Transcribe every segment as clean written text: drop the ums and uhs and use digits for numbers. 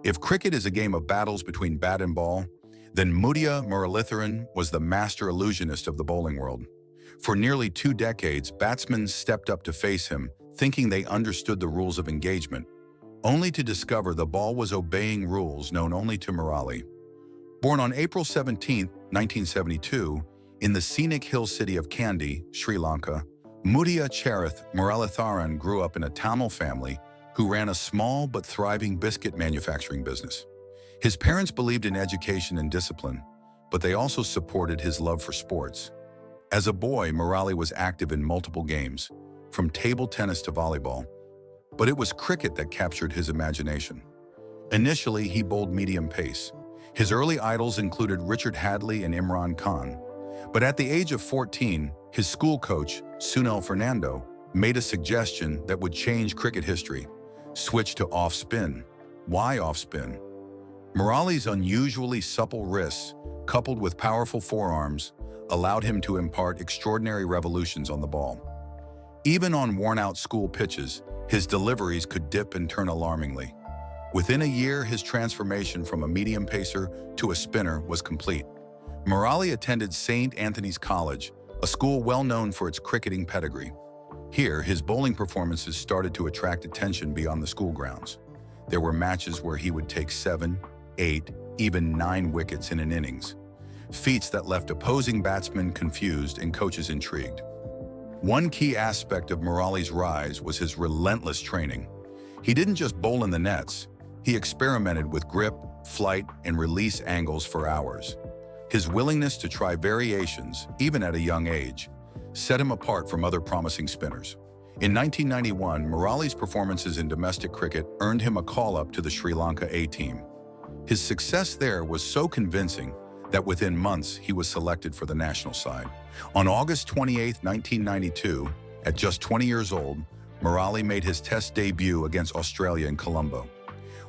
If cricket is a game of battles between bat and ball, then Muttiah Muralitharan was the master illusionist of the bowling world. For nearly 2 decades, batsmen stepped up to face him, thinking they understood the rules of engagement, only to discover the ball was obeying rules known only to Murali. Born on April 17, 1972, in the scenic hill city of Kandy, Sri Lanka, Muttiah Muralitharan grew up in a Tamil family who ran a small but thriving biscuit manufacturing business. His parents believed in education and discipline, but they also supported his love for sports. As a boy, Murali was active in multiple games, from table tennis to volleyball, but it was cricket that captured his imagination. Initially, he bowled medium pace. His early idols included Richard Hadley and Imran Khan, but at the age of 14, his school coach, Sunil Fernando, made a suggestion that would change cricket history: switch to off-spin. Why off-spin? Murali's unusually supple wrists, coupled with powerful forearms, allowed him to impart extraordinary revolutions on the ball. Even on worn-out school pitches, his deliveries could dip and turn alarmingly. Within a year, his transformation from a medium pacer to a spinner was complete. Murali attended St. Anthony's College, a school well known for its cricketing pedigree. Here, his bowling performances started to attract attention beyond the school grounds. There were matches where he would take 7, 8, even 9 wickets in an innings, feats that left opposing batsmen confused and coaches intrigued. One key aspect of Murali's rise was his relentless training. He didn't just bowl in the nets, he experimented with grip, flight, and release angles for hours. His willingness to try variations, even at a young age, set him apart from other promising spinners. In 1991, Murali's performances in domestic cricket earned him a call-up to the Sri Lanka A-team. His success there was so convincing that within months he was selected for the national side. On August 28, 1992, at just 20 years old, Murali made his Test debut against Australia in Colombo.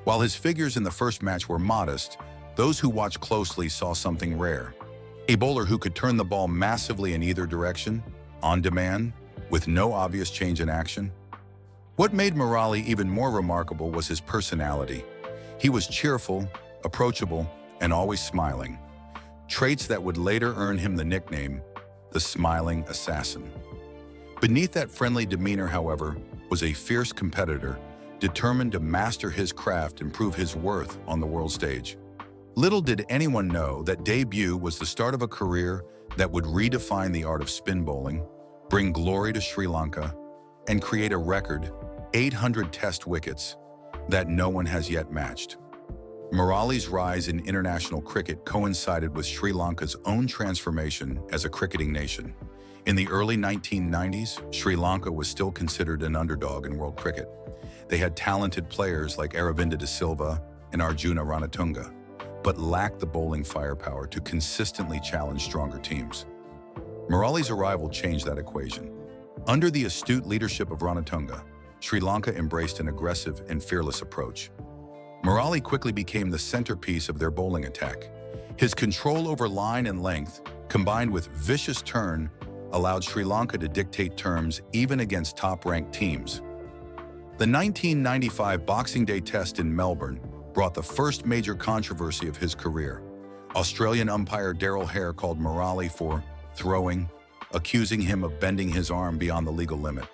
While his figures in the first match were modest, those who watched closely saw something rare: a bowler who could turn the ball massively in either direction, on demand, with no obvious change in action. What made Murali even more remarkable was his personality. He was cheerful, approachable, and always smiling, traits that would later earn him the nickname, the Smiling Assassin. Beneath that friendly demeanor, however, was a fierce competitor, determined to master his craft and prove his worth on the world stage. Little did anyone know that debut was the start of a career that would redefine the art of spin bowling, bring glory to Sri Lanka, and create a record 800 Test wickets that no one has yet matched. Murali's rise in international cricket coincided with Sri Lanka's own transformation as a cricketing nation. In the early 1990s, Sri Lanka was still considered an underdog in world cricket. They had talented players like Aravinda de Silva and Arjuna Ranatunga, but lacked the bowling firepower to consistently challenge stronger teams. Murali's arrival changed that equation. Under the astute leadership of Ranatunga, Sri Lanka embraced an aggressive and fearless approach. Murali quickly became the centerpiece of their bowling attack. His control over line and length, combined with vicious turn, allowed Sri Lanka to dictate terms even against top-ranked teams. The 1995 Boxing Day Test in Melbourne brought the first major controversy of his career. Australian umpire Daryl Hare called Murali for throwing, accusing him of bending his arm beyond the legal limit.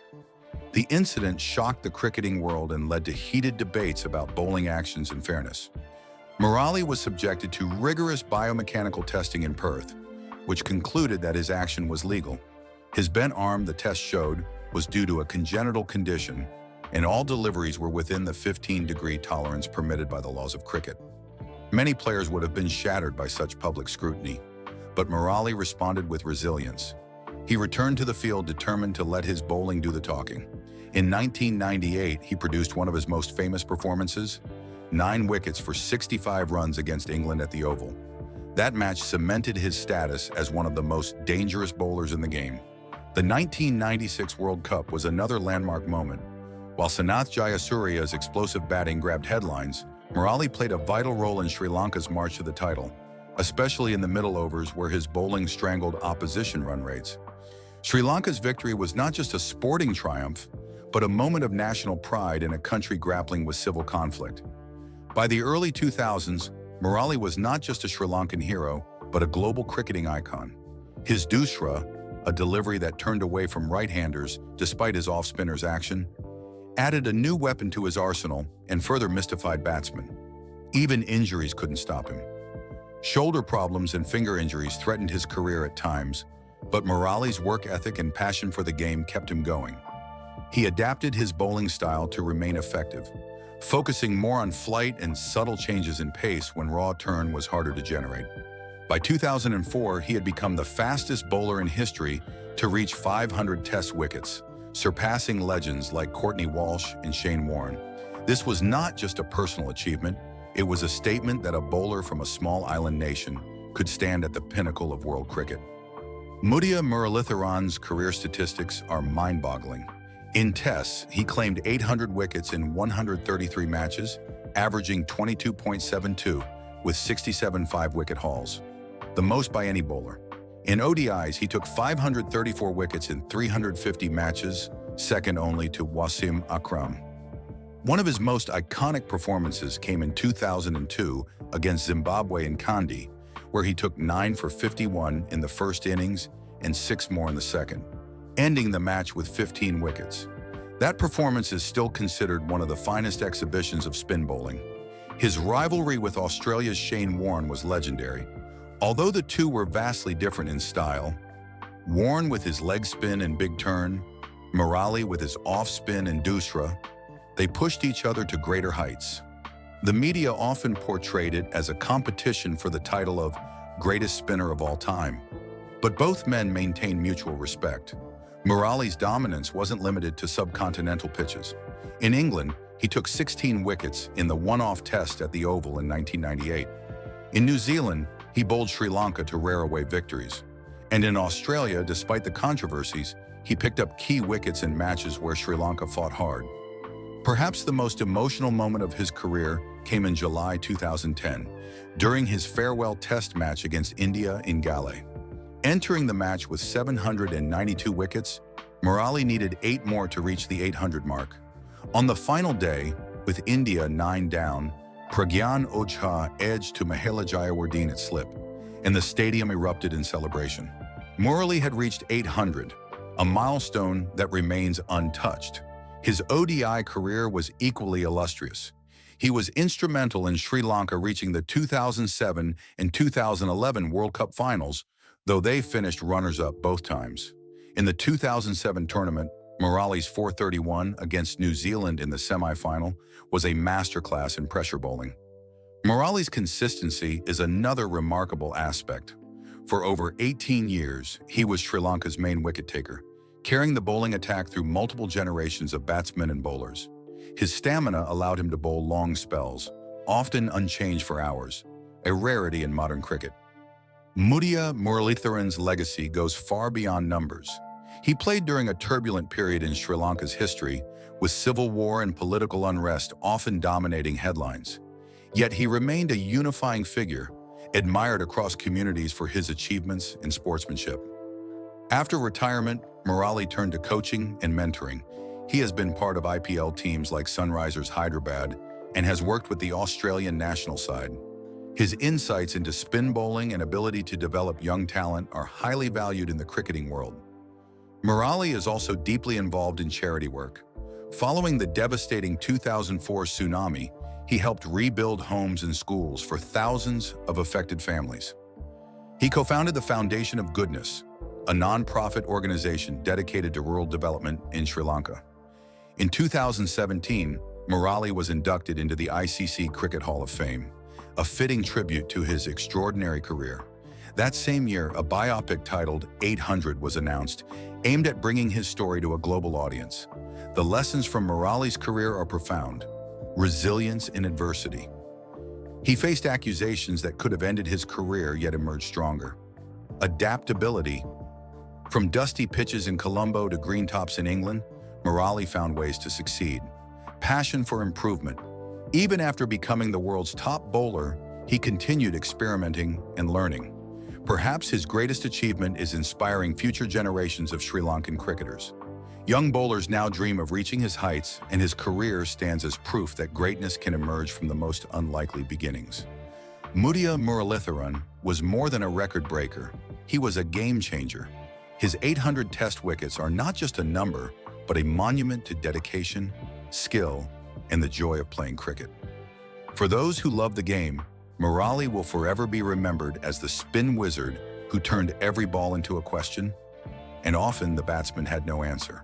The incident shocked the cricketing world and led to heated debates about bowling actions and fairness. Murali was subjected to rigorous biomechanical testing in Perth, which concluded that his action was legal. His bent arm, the test showed, was due to a congenital condition, and all deliveries were within the 15-degree tolerance permitted by the laws of cricket. Many players would have been shattered by such public scrutiny, but Murali responded with resilience. He returned to the field determined to let his bowling do the talking. In 1998, he produced one of his most famous performances, 9 wickets for 65 runs against England at the Oval. That match cemented his status as one of the most dangerous bowlers in the game. The 1996 World Cup was another landmark moment. While Sanath Jayasurya's explosive batting grabbed headlines, Murali played a vital role in Sri Lanka's march to the title, especially in the middle overs where his bowling strangled opposition run rates. Sri Lanka's victory was not just a sporting triumph, but a moment of national pride in a country grappling with civil conflict. By the early 2000s, Murali was not just a Sri Lankan hero, but a global cricketing icon. His dusra, a delivery that turned away from right-handers despite his off-spinner's action, added a new weapon to his arsenal and further mystified batsmen. Even injuries couldn't stop him. Shoulder problems and finger injuries threatened his career at times, but Murali's work ethic and passion for the game kept him going. He adapted his bowling style to remain effective, focusing more on flight and subtle changes in pace when raw turn was harder to generate. By 2004, he had become the fastest bowler in history to reach 500 Test wickets, surpassing legends like Courtney Walsh and Shane Warne. This was not just a personal achievement, it was a statement that a bowler from a small island nation could stand at the pinnacle of world cricket. Muttiah Muralitharan's career statistics are mind-boggling. In Tests, he claimed 800 wickets in 133 matches, averaging 22.72 with 67 five-wicket hauls, the most by any bowler. In ODIs, he took 534 wickets in 350 matches, second only to Wasim Akram. One of his most iconic performances came in 2002 against Zimbabwe in Kandy, where he took 9 for 51 in the first innings and 6 more in the second, ending the match with 15 wickets. That performance is still considered one of the finest exhibitions of spin bowling. His rivalry with Australia's Shane Warne was legendary. Although the two were vastly different in style, Warne with his leg spin and big turn, Murali with his off spin and dusra, they pushed each other to greater heights. The media often portrayed it as a competition for the title of greatest spinner of all time. But both men maintained mutual respect. Murali's dominance wasn't limited to subcontinental pitches. In England, he took 16 wickets in the one-off Test at the Oval in 1998. In New Zealand, he bowled Sri Lanka to rare away victories. And in Australia, despite the controversies, he picked up key wickets in matches where Sri Lanka fought hard. Perhaps the most emotional moment of his career came in July 2010, during his farewell Test match against India in Galle. Entering the match with 792 wickets, Murali needed 8 more to reach the 800 mark. On the final day, with India 9 down, Pragyan Ojha edged to Mahela Jayawardene at slip, and the stadium erupted in celebration. Murali had reached 800, a milestone that remains untouched. His ODI career was equally illustrious. He was instrumental in Sri Lanka reaching the 2007 and 2011 World Cup finals, though they finished runners-up both times. In the 2007 tournament, Murali's 431 against New Zealand in the semi-final was a masterclass in pressure bowling. Murali's consistency is another remarkable aspect. For over 18 years, he was Sri Lanka's main wicket-taker, carrying the bowling attack through multiple generations of batsmen and bowlers. His stamina allowed him to bowl long spells, often unchanged for hours, a rarity in modern cricket. Muttiah Muralitharan's legacy goes far beyond numbers. He played during a turbulent period in Sri Lanka's history, with civil war and political unrest often dominating headlines. Yet he remained a unifying figure, admired across communities for his achievements and sportsmanship. After retirement, Murali turned to coaching and mentoring. He has been part of IPL teams like Sunrisers Hyderabad and has worked with the Australian national side. His insights into spin bowling and ability to develop young talent are highly valued in the cricketing world. Murali is also deeply involved in charity work. Following the devastating 2004 tsunami, he helped rebuild homes and schools for thousands of affected families. He co-founded the Foundation of Goodness, a non-profit organization dedicated to rural development in Sri Lanka. In 2017, Murali was inducted into the ICC Cricket Hall of Fame, a fitting tribute to his extraordinary career. That same year, a biopic titled 800 was announced, aimed at bringing his story to a global audience. The lessons from Murali's career are profound. Resilience in adversity. He faced accusations that could have ended his career yet emerged stronger. Adaptability. From dusty pitches in Colombo to green tops in England, Murali found ways to succeed. Passion for improvement. Even after becoming the world's top bowler, he continued experimenting and learning. Perhaps his greatest achievement is inspiring future generations of Sri Lankan cricketers. Young bowlers now dream of reaching his heights, and his career stands as proof that greatness can emerge from the most unlikely beginnings. Muttiah Muralitharan was more than a record breaker. He was a game changer. His 800 test wickets are not just a number, but a monument to dedication, skill, and the joy of playing cricket. For those who love the game, Murali will forever be remembered as the spin wizard who turned every ball into a question, and often the batsman had no answer.